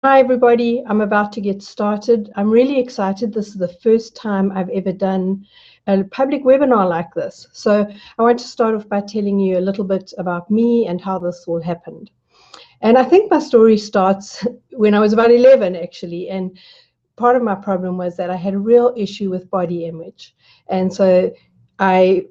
Hi everybody, I'm about to get started. I'm really excited. This is the first time I've ever done a public webinar like this. So I want to start off by telling you a little bit about me and how this all happened. And I think my story starts when I was about 11 actually. And part of my problem was that I had a real issue with body image. And so I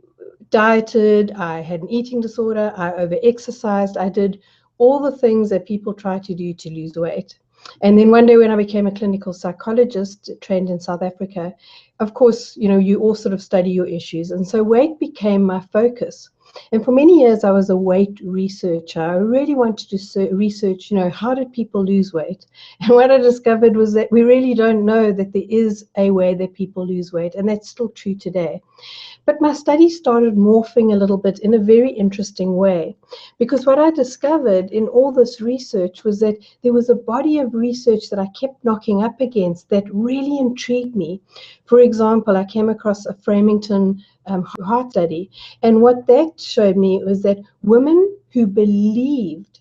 dieted, I had an eating disorder, I over-exercised, I did all the things that people try to do to lose weight. And then one day when I became a clinical psychologist trained in South Africa, of course, you all sort of study your issues. And so weight became my focus. And for many years, I was a weight researcher. I really wanted to research, how did people lose weight? And what I discovered was that we really don't know that there is a way that people lose weight. And that's still true today. But my study started morphing a little bit in a very interesting way, because what I discovered in all this research was that there was a body of research that I kept knocking up against that really intrigued me. For example, I came across a Framingham heart study, and what that showed me was that women who believed,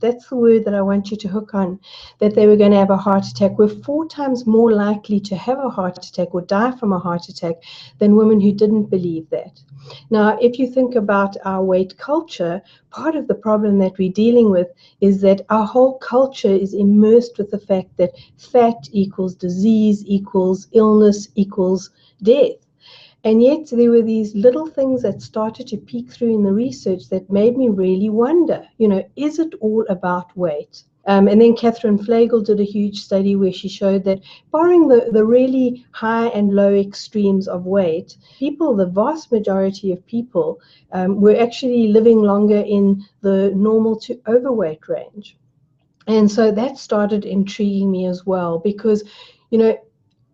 that's the word that I want you to hook on, that they were going to have a heart attack, were 4 times more likely to have a heart attack or die from a heart attack than women who didn't believe that. Now, if you think about our weight culture, part of the problem that we're dealing with is that our whole culture is immersed with the fact that fat equals disease, equals illness, equals death. And yet there were these little things that started to peek through in the research that made me really wonder, is it all about weight? And then Catherine Flagel did a huge study where she showed that barring the really high and low extremes of weight, people, the vast majority of people, were actually living longer in the normal to overweight range. And so that started intriguing me as well because, you know,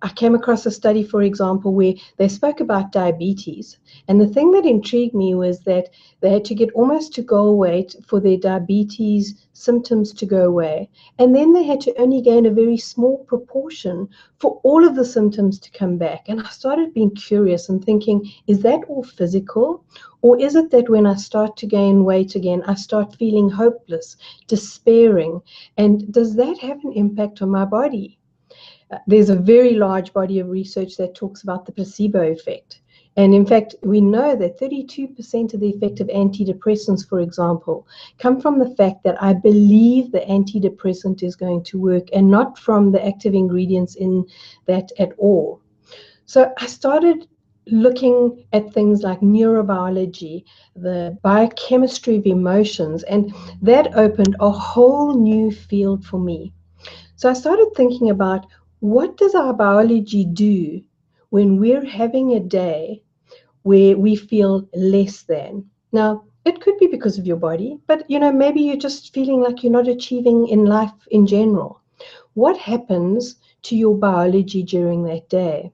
I came across a study, for example, where they spoke about diabetes. And the thing that intrigued me was that they had to get almost to goal weight for their diabetes symptoms to go away. And then they had to only gain a very small proportion for all of the symptoms to come back. And I started being curious and thinking, is that all physical? Or is it that when I start to gain weight again, I start feeling hopeless, despairing? And does that have an impact on my body? There's a very large body of research that talks about the placebo effect. And in fact, we know that 32% of the effect of antidepressants, for example, come from the fact that I believe the antidepressant is going to work and not from the active ingredients in that at all. So I started looking at things like neurobiology, the biochemistry of emotions, and that opened a whole new field for me. So I started thinking about, what does our biology do when we're having a day where we feel less than? Now, it could be because of your body, but maybe you're just feeling like you're not achieving in life in general. What happens to your biology during that day?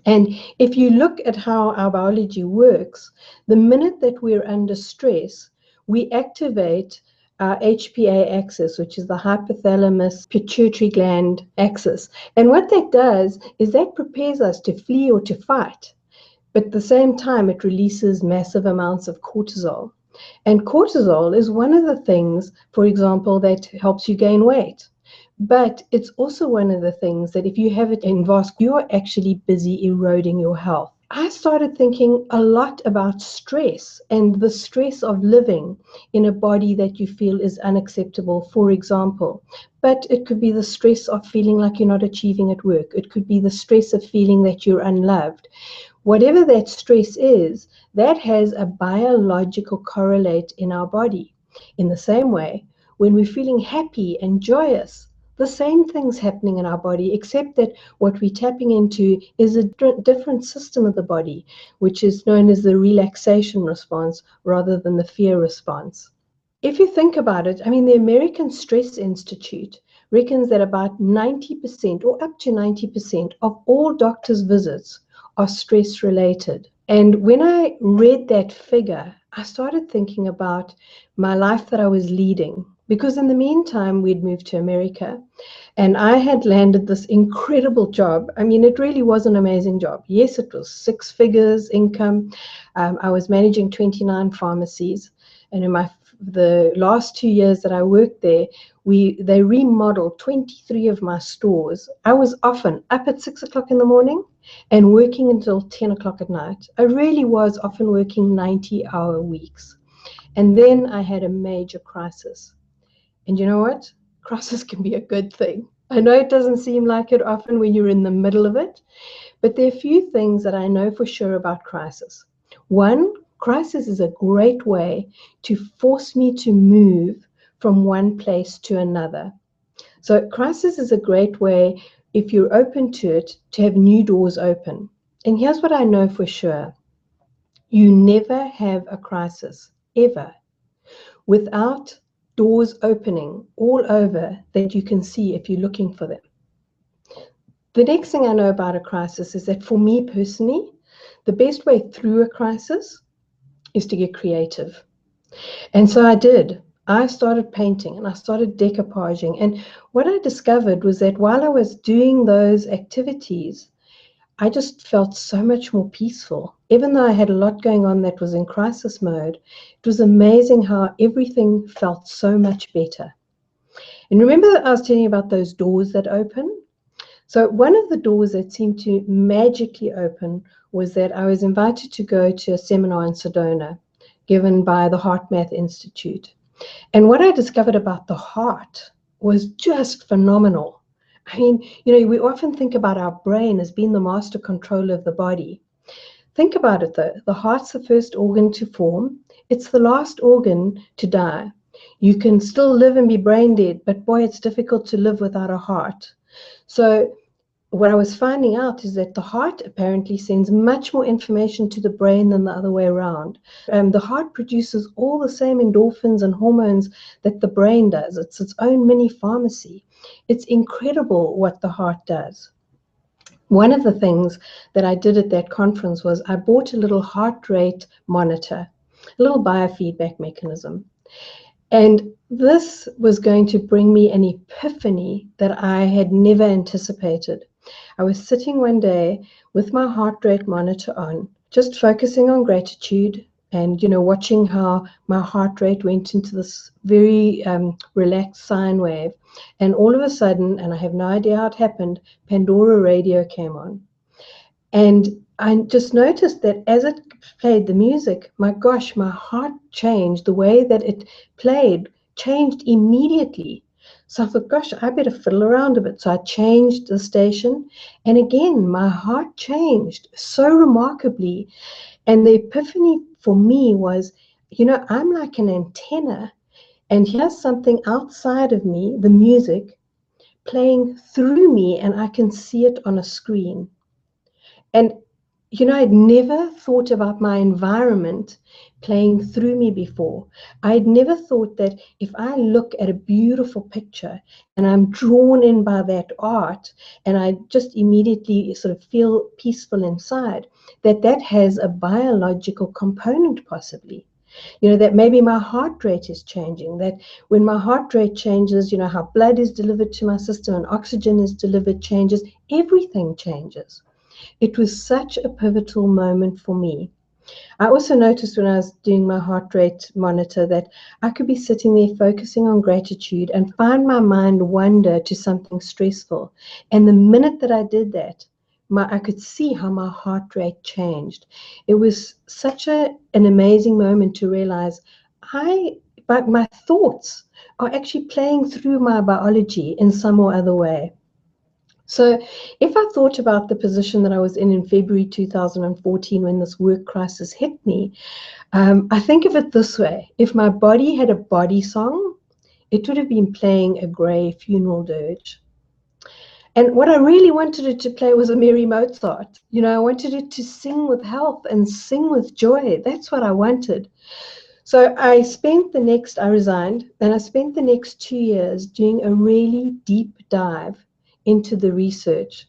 And if you look at how our biology works, the minute that we're under stress, we activate our HPA axis, which is the hypothalamus pituitary gland axis. And what that does is that prepares us to flee or to fight. But at the same time, it releases massive amounts of cortisol. And cortisol is one of the things, for example, that helps you gain weight. But it's also one of the things that if you have it in vast, you're actually busy eroding your health. I started thinking a lot about stress and the stress of living in a body that you feel is unacceptable, for example. But it could be the stress of feeling like you're not achieving at work. It could be the stress of feeling that you're unloved. Whatever that stress is, that has a biological correlate in our body. In the same way, when we're feeling happy and joyous, the same thing's happening in our body, except that what we're tapping into is a different system of the body, which is known as the relaxation response rather than the fear response. If you think about it, I mean, the American Stress Institute reckons that about 90% or up to 90% of all doctors' visits are stress related. And when I read that figure, I started thinking about my life that I was leading. Because in the meantime, we'd moved to America and I had landed this incredible job. I mean, it really was an amazing job. Yes, it was 6 figures income. I was managing 29 pharmacies. And in my the last 2 years that I worked there, they remodeled 23 of my stores. I was often up at 6 o'clock in the morning and working until 10 o'clock at night. I really was often working 90-hour weeks. And then I had a major crisis. And you know what? Crisis can be a good thing. I know it doesn't seem like it often when you're in the middle of it, but there are a few things that I know for sure about crisis. One, crisis is a great way to force me to move from one place to another. So crisis is a great way, if you're open to it, to have new doors open. And here's what I know for sure. You never have a crisis, ever, without doors opening all over that you can see if you're looking for them. The next thing I know about a crisis is that for me personally, the best way through a crisis is to get creative. And so I did. I started painting and I started decoupaging. And what I discovered was that while I was doing those activities, I just felt so much more peaceful. Even though I had a lot going on that was in crisis mode, it was amazing how everything felt so much better. And remember that I was telling you about those doors that open? So one of the doors that seemed to magically open was that I was invited to go to a seminar in Sedona given by the Heart Math Institute. And what I discovered about the heart was just phenomenal. I mean, we often think about our brain as being the master controller of the body. Think about it though. The heart's the first organ to form. It's the last organ to die. You can still live and be brain dead, but boy, it's difficult to live without a heart. So what I was finding out is that the heart apparently sends much more information to the brain than the other way around. The heart produces all the same endorphins and hormones that the brain does. It's its own mini pharmacy. It's incredible what the heart does. One of the things that I did at that conference was I bought a little heart rate monitor, a little biofeedback mechanism. And this was going to bring me an epiphany that I had never anticipated. I was sitting one day with my heart rate monitor on, just focusing on gratitude and, watching how my heart rate went into this very relaxed sine wave. And all of a sudden, and I have no idea how it happened, Pandora radio came on. And I just noticed that as it played the music, my gosh, my heart changed. The way that it played changed immediately. So I thought, gosh, I better fiddle around a bit. So I changed the station. And again, my heart changed so remarkably. And the epiphany for me was, I'm like an antenna. And here's something outside of me, the music, playing through me, and I can see it on a screen. And, I'd never thought about my environment playing through me before. I'd never thought that if I look at a beautiful picture and I'm drawn in by that art and I just immediately sort of feel peaceful inside, that has a biological component possibly. That maybe my heart rate is changing, that when my heart rate changes, how blood is delivered to my system and oxygen is delivered changes, everything changes. It was such a pivotal moment for me. I also noticed when I was doing my heart rate monitor that I could be sitting there focusing on gratitude and find my mind wander to something stressful. And the minute that I did that, I could see how my heart rate changed. It was such an amazing moment to realize but my thoughts are actually playing through my biology in some or other way. So if I thought about the position that I was in February 2014 when this work crisis hit me, I think of it this way. If my body had a body song, it would have been playing a grey funeral dirge. And what I really wanted it to play was a merry Mozart. I wanted it to sing with health and sing with joy. That's what I wanted. So I resigned, and I spent the next 2 years doing a really deep dive into the research.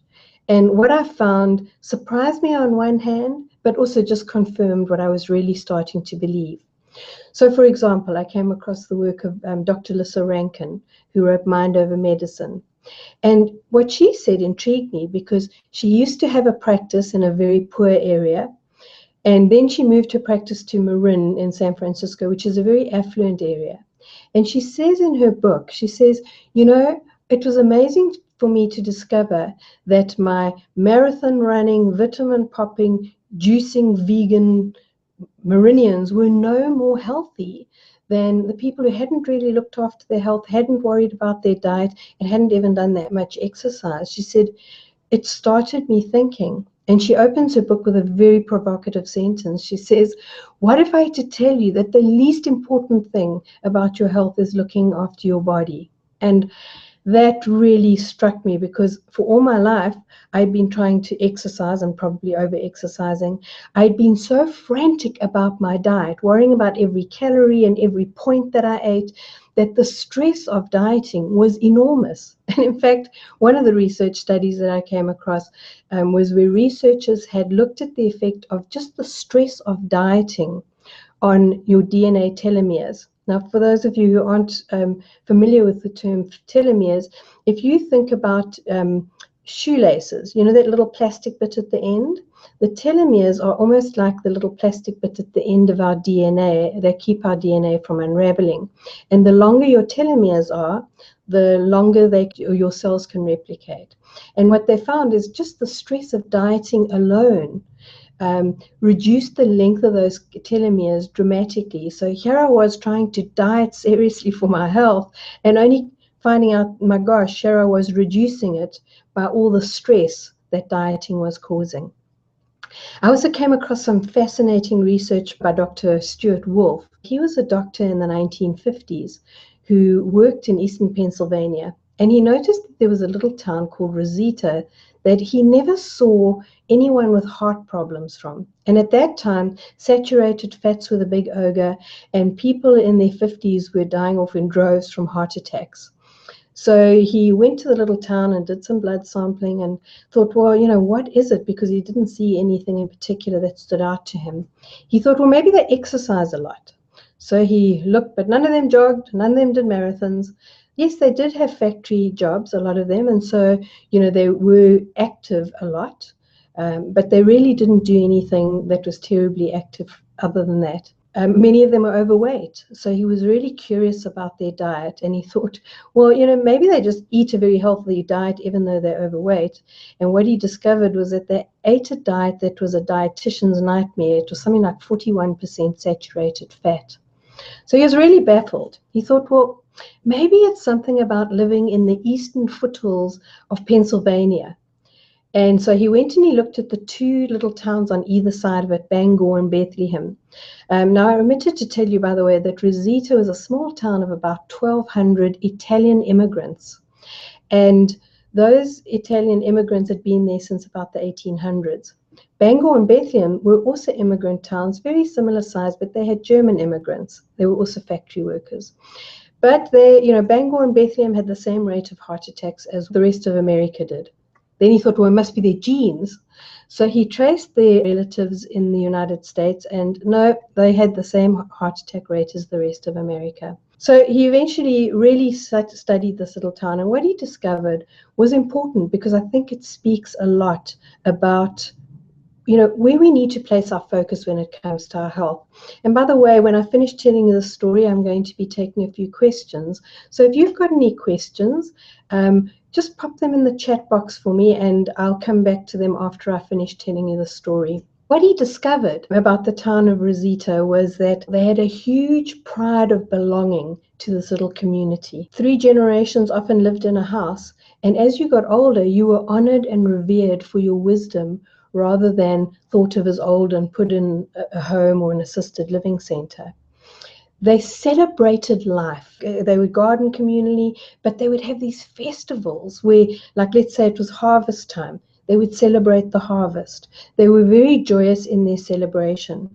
And what I found surprised me on one hand, but also just confirmed what I was really starting to believe. So, for example, I came across the work of Dr. Lissa Rankin, who wrote Mind Over Medicine. And what she said intrigued me because she used to have a practice in a very poor area. And then she moved her practice to Marin in San Francisco, which is a very affluent area. And she says in her book, she says, you know, it was amazing for me to discover that my marathon running, vitamin popping, juicing vegan Marinians were no more healthy than the people who hadn't really looked after their health, hadn't worried about their diet, and hadn't even done that much exercise. She said, it started me thinking. And she opens her book with a very provocative sentence. She says, what if I had to tell you that the least important thing about your health is looking after your body? And that really struck me, because for all my life, I'd been trying to exercise and probably over exercising. I'd been so frantic about my diet, worrying about every calorie and every point that I ate, that the stress of dieting was enormous. And in fact, one of the research studies that I came across was where researchers had looked at the effect of just the stress of dieting on your DNA telomeres. Now, for those of you who aren't familiar with the term telomeres, if you think about shoelaces, you know that little plastic bit at the end? The telomeres are almost like the little plastic bit at the end of our DNA. They keep our DNA from unraveling. And the longer your telomeres are, the longer your cells can replicate. And what they found is just the stress of dieting alone reduced the length of those telomeres dramatically. So here I was trying to diet seriously for my health, and only finding out, my gosh, here I was reducing it by all the stress that dieting was causing. I also came across some fascinating research by Dr. Stuart Wolf. He was a doctor in the 1950s who worked in eastern Pennsylvania, and he noticed that there was a little town called Rosita that he never saw anyone with heart problems from. And at that time, saturated fats were the big ogre, and people in their 50s were dying off in droves from heart attacks. So he went to the little town and did some blood sampling and thought, well, you know, what is it? Because he didn't see anything in particular that stood out to him. He thought, well, maybe they exercise a lot. So he looked, but none of them jogged, none of them did marathons. Yes, they did have factory jobs, a lot of them, and so, you know, they were active a lot, but they really didn't do anything that was terribly active other than that. Many of them are overweight, so he was really curious about their diet, and he thought, well, you know, maybe they just eat a very healthy diet even though they're overweight. And what he discovered was that they ate a diet that was a dietitian's nightmare. It was something like 41% saturated fat. So he was really baffled. He thought, well, maybe it's something about living in the eastern foothills of Pennsylvania. And so he went and he looked at the two little towns on either side of it, Bangor and Bethlehem. Now, I omitted to tell you, by the way, that Rosita was a small town of about 1,200 Italian immigrants. And those Italian immigrants had been there since about the 1800s. Bangor and Bethlehem were also immigrant towns, very similar size, but they had German immigrants. They were also factory workers. But they, you know, Bangor and Bethlehem had the same rate of heart attacks as the rest of America did. Then he thought, well, it must be their genes. So he traced their relatives in the United States, and no, they had the same heart attack rate as the rest of America. So he eventually really studied this little town, and what he discovered was important, because I think it speaks a lot about, you know, where we need to place our focus when it comes to our health. And by the way, when I finish telling you the story, I'm going to be taking a few questions. So if you've got any questions, just pop them in the chat box for me, and I'll come back to them after I finish telling you the story. What he discovered about the town of Rosita was that they had a huge pride of belonging to this little community. 3 generations often lived in a house, and as you got older, you were honored and revered for your wisdom, rather than thought of as old and put in a home or an assisted living center. They celebrated life. They would garden communally, but they would have these festivals where, like, let's say it was harvest time, they would celebrate the harvest. They were very joyous in their celebration.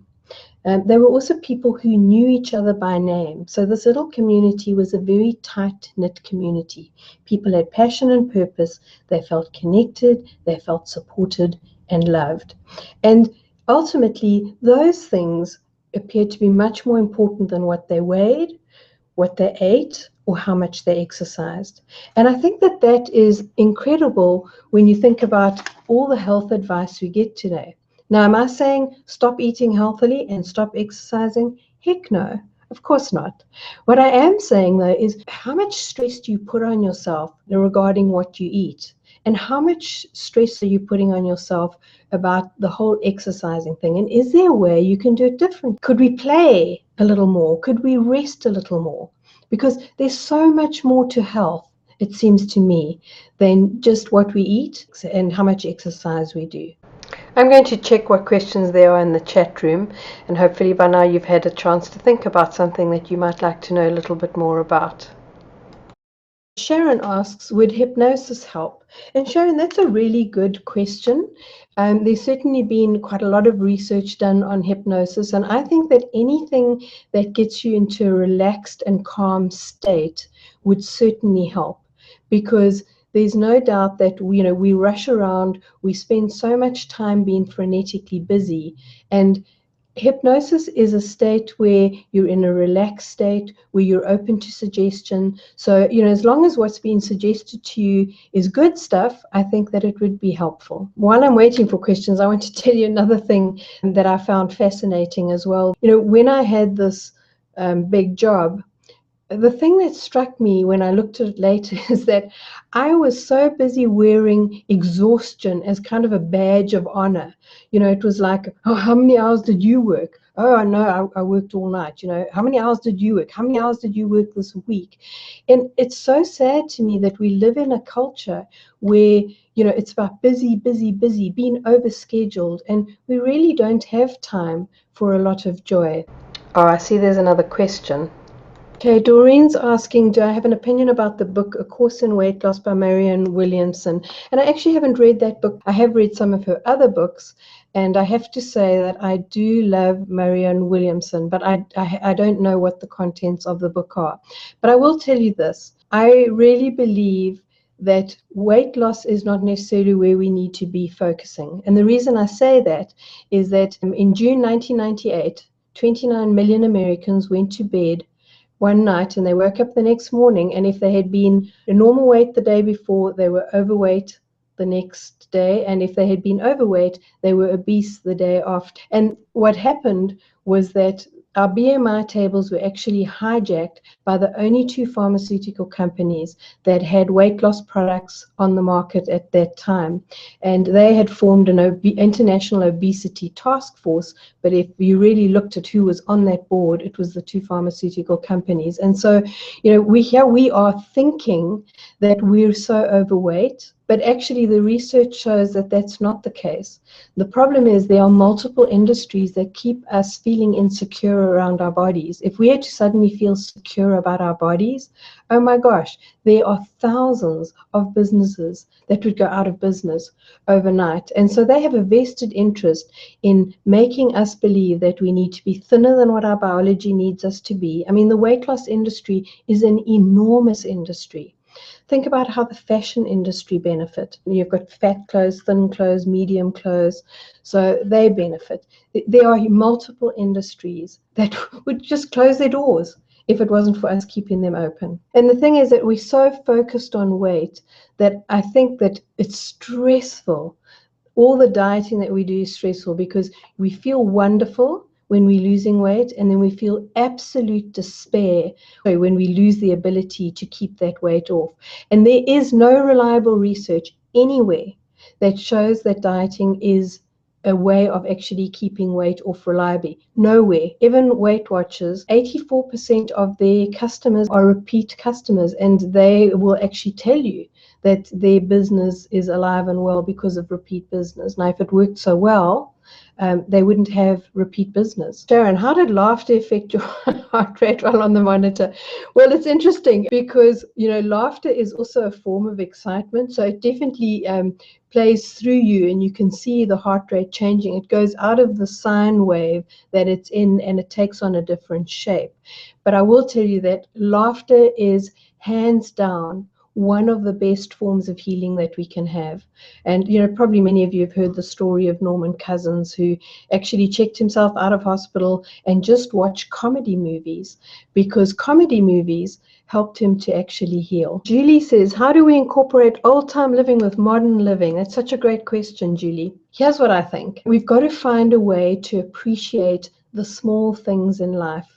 They were also people who knew each other by name. So this little community was a very tight-knit community. People had passion and purpose. They felt connected. They felt supported and loved. And ultimately, those things appeared to be much more important than what they weighed, what they ate, or how much they exercised. And I think that that is incredible when you think about all the health advice we get today. Now, am I saying stop eating healthily and stop exercising? Heck no, of course not. What I am saying though is how much stress do you put on yourself regarding what you eat? And how much stress are you putting on yourself about the whole exercising thing? And is there a way you can do it different? Could we play a little more? Could we rest a little more? Because there's so much more to health, it seems to me, than just what we eat and how much exercise we do. I'm going to check what questions there are in the chat room, and hopefully by now you've had a chance to think about something that you might like to know a little bit more about. Sharon asks, would hypnosis help? And Sharon, that's a really good question. There's certainly been quite a lot of research done on hypnosis, and I think that anything that gets you into a relaxed and calm state would certainly help, because there's no doubt that we rush around, we spend so much time being frenetically busy, and hypnosis is a state where you're in a relaxed state, where you're open to suggestion. So, as long as what's being suggested to you is good stuff, I think that it would be helpful. While I'm waiting for questions, I want to tell you another thing that I found fascinating as well. When I had this big job, the thing that struck me when I looked at it later is that I was so busy wearing exhaustion as kind of a badge of honor. It was like, oh, how many hours did you work? Oh, I know, I worked all night. How many hours did you work? How many hours did you work this week? And it's so sad to me that we live in a culture where, it's about busy, busy, busy, being overscheduled, and we really don't have time for a lot of joy. Oh, I see there's another question. Okay, Doreen's asking, do I have an opinion about the book A Course in Weight Loss by Marianne Williamson? And I actually haven't read that book. I have read some of her other books, and I have to say that I do love Marianne Williamson, but I don't know what the contents of the book are. But I will tell you this. I really believe that weight loss is not necessarily where we need to be focusing. And the reason I say that is that in June 1998, 29 million Americans went to bed one night and they woke up the next morning, and if they had been a normal weight the day before, they were overweight the next day, and if they had been overweight, they were obese the day after. And what happened was that our BMI tables were actually hijacked by the only two pharmaceutical companies that had weight loss products on the market at that time. And they had formed an international obesity task force, but if you really looked at who was on that board, it was the two pharmaceutical companies. And so, we are thinking that we're so overweight, but actually the research shows that that's not the case. The problem is there are multiple industries that keep us feeling insecure around our bodies. If we had to suddenly feel secure about our bodies, oh my gosh, there are thousands of businesses that would go out of business overnight. And so they have a vested interest in making us believe that we need to be thinner than what our biology needs us to be. I mean, the weight loss industry is an enormous industry. Think about how the fashion industry benefit. You've got fat clothes, thin clothes, medium clothes, so they benefit. There are multiple industries that would just close their doors if it wasn't for us keeping them open. And the thing is that we're so focused on weight that I think that it's stressful. All the dieting that we do is stressful because we feel wonderful when we're losing weight, and then we feel absolute despair when we lose the ability to keep that weight off. And there is no reliable research anywhere that shows that dieting is a way of actually keeping weight off reliably. Nowhere. Even Weight Watchers, 84% of their customers are repeat customers, and they will actually tell you that their business is alive and well because of repeat business. Now, if it worked so well, they wouldn't have repeat business. Sharon, how did laughter affect your heart rate while on the monitor? Well, it's interesting because, laughter is also a form of excitement. So it definitely plays through you, and you can see the heart rate changing. It goes out of the sine wave that it's in, and it takes on a different shape. But I will tell you that laughter is hands down one of the best forms of healing that we can have. And, probably many of you have heard the story of Norman Cousins, who actually checked himself out of hospital and just watched comedy movies, because comedy movies helped him to actually heal. Julie says, how do we incorporate old-time living with modern living? That's such a great question, Julie. Here's what I think. We've got to find a way to appreciate the small things in life.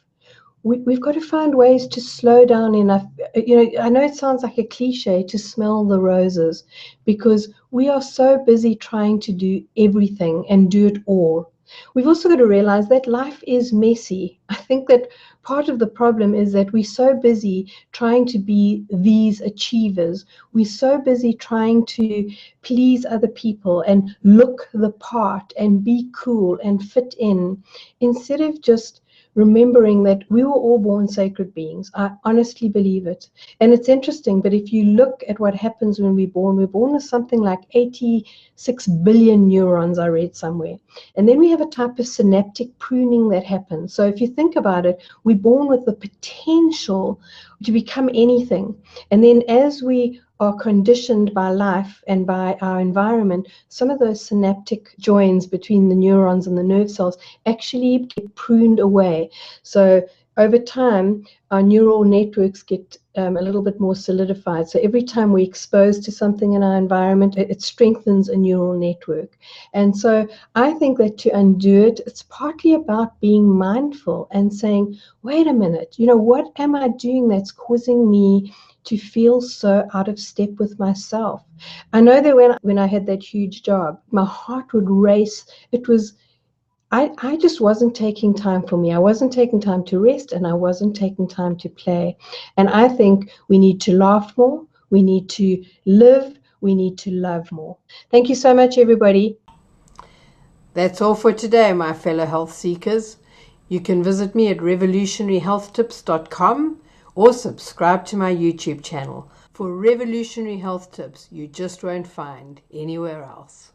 We've got to find ways to slow down enough. I know it sounds like a cliche to smell the roses, because we are so busy trying to do everything and do it all. We've also got to realize that life is messy. I think that part of the problem is that we're so busy trying to be these achievers. We're so busy trying to please other people and look the part and be cool and fit in, instead of just remembering that we were all born sacred beings. I honestly believe it. And it's interesting, but if you look at what happens when we're born with something like 86 billion neurons, I read somewhere. And then we have a type of synaptic pruning that happens. So if you think about it, we're born with the potential to become anything. And then as we are conditioned by life and by our environment, some of those synaptic joins between the neurons and the nerve cells actually get pruned away. So over time, our neural networks get a little bit more solidified. So every time we're exposed to something in our environment, it strengthens a neural network. And so I think that to undo it, it's partly about being mindful and saying, wait a minute, what am I doing that's causing me to feel so out of step with myself? I know that when I had that huge job, my heart would race. I just wasn't taking time for me. I wasn't taking time to rest, and I wasn't taking time to play. And I think we need to laugh more. We need to live. We need to love more. Thank you so much, everybody. That's all for today, my fellow health seekers. You can visit me at revolutionaryhealthtips.com or subscribe to my YouTube channel for revolutionary health tips you just won't find anywhere else.